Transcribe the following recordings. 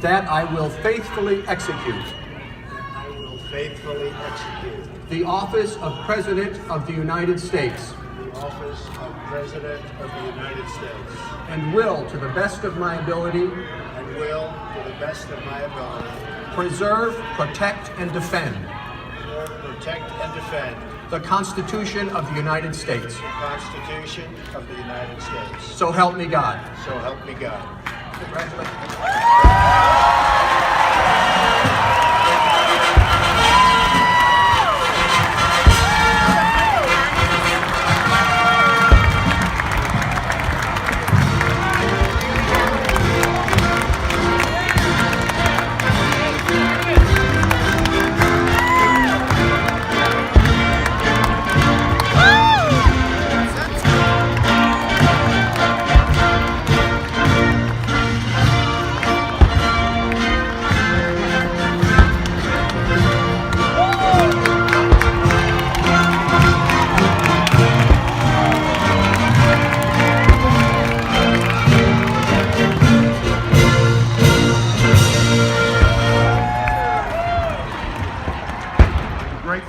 That I will faithfully execute the office of President of the United States and will, to the best of my ability, preserve, protect, and defend the Constitution of the United States. So help me God. Congratulations.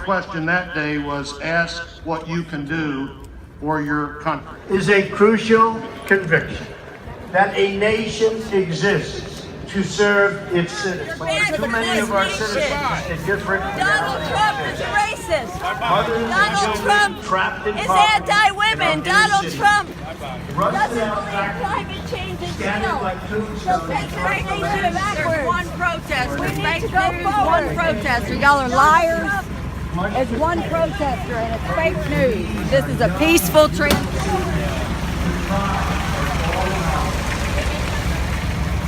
Question that day was ask what you can do for your country. Is a crucial conviction that a nation exists to serve its citizens. Too many of our citizens in different Donald Trump is racist. Donald Trump is anti-women. Donald Trump doesn't believe climate change is real. He'll take our nation backwards. There's one protester. We need Fake to go news, forward. one protester. Y'all are liars. It's one protester and it's fake news. This is a peaceful transition.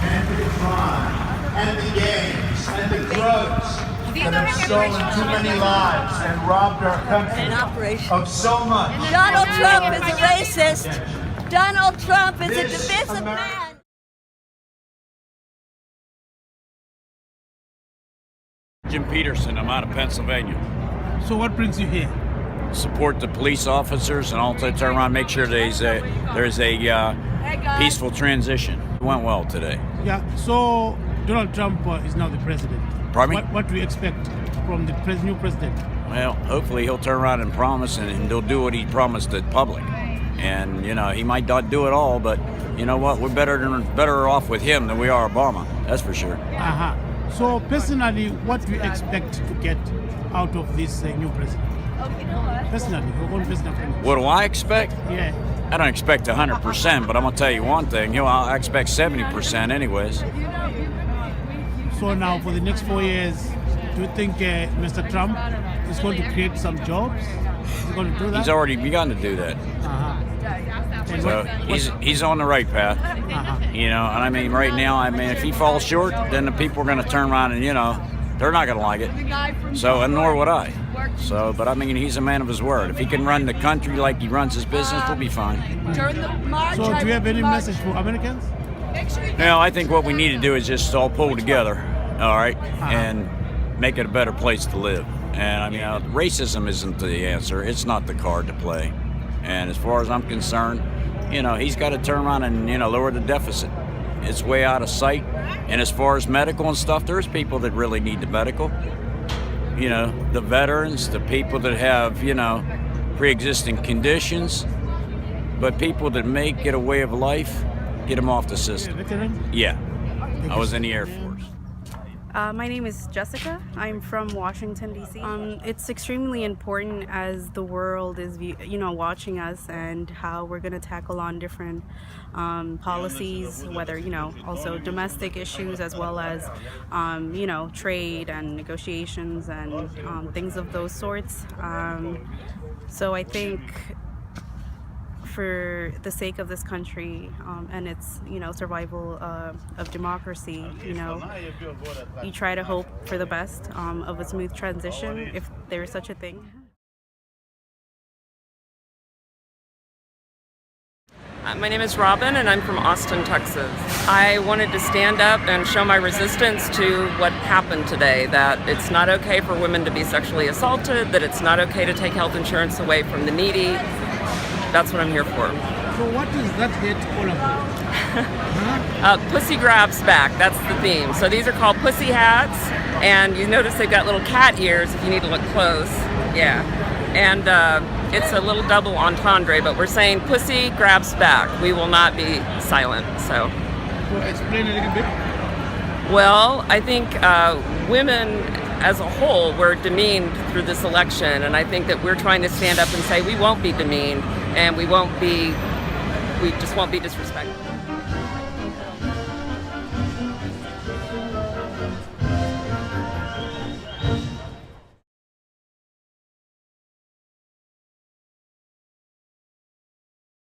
And the crime, and the gangs, and the drugs that have stolen too many lives and robbed our country of so much. Donald Trump is a racist. Donald Trump is a divisive man. Jim Peterson, I'm out of Pennsylvania. So what brings you here? Support the police officers and also turn around and make sure there's a peaceful transition. It went well today. Yeah, so Donald Trump is now the president. Pardon me? What do you expect from the new president? Well, hopefully he'll turn around and promise and he'll do what he promised the public. And, you know, he might not do it all, but you know what? We're better off with him than we are Obama. That's for sure. Uh-huh. So personally, what do you expect to get out of this new president? Personally, your own personal opinion. What do I expect? Yeah. I don't expect 100%, but I'm going to tell you one thing. I expect 70% anyways. So now, for the next 4 years, do you think Mr. Trump is going to create some jobs? Is he going to do that? He's already begun to do that. Uh-huh. So he's on the right path. Uh-huh. You know, and I mean, right now, I mean, if he falls short, then the people are going to turn around and, you know, they're not going to like it. So, and nor would I. So, but I mean, he's a man of his word. If he can run the country like he runs his business, we'll be fine. So, do you have any message for Americans? Now, I think what we need to do is just all pull together, all right, and make it a better place to live. And I mean, racism isn't the answer. It's not the card to play. And as far as I'm concerned, you know, he's got to turn around and, you know, lower the deficit. It's way out of sight. And as far as medical and stuff, there's people that really need the medical. You know, the veterans, the people that have, you know, pre-existing conditions. But people that make it a way of life, get them off the system. Veteran? Yeah. I was in the Air Force. My name is Jessica. I'm from Washington, D.C. It's extremely important as the world is, watching us and how we're going to tackle on different policies, whether, also domestic issues as well as, trade and negotiations and things of those sorts. So I think for the sake of this country and its survival of democracy, you try to hope for the best of a smooth transition if there is such a thing. My name is Robin and I'm from Austin, Texas. I wanted to stand up and show my resistance to what happened today, that it's not okay for women to be sexually assaulted, that it's not okay to take health insurance away from the needy. That's what I'm here for. So what is that hate all about? Pussy grabs back, that's the theme. So these are called pussy hats, and you notice they've got little cat ears if you need to look close. Yeah. And it's a little double entendre, but we're saying pussy grabs back. We will not be silent, so. So explain a little bit. Well, I think women as a whole were demeaned through this election, and I think that we're trying to stand up and say we won't be demeaned and we just won't be disrespected.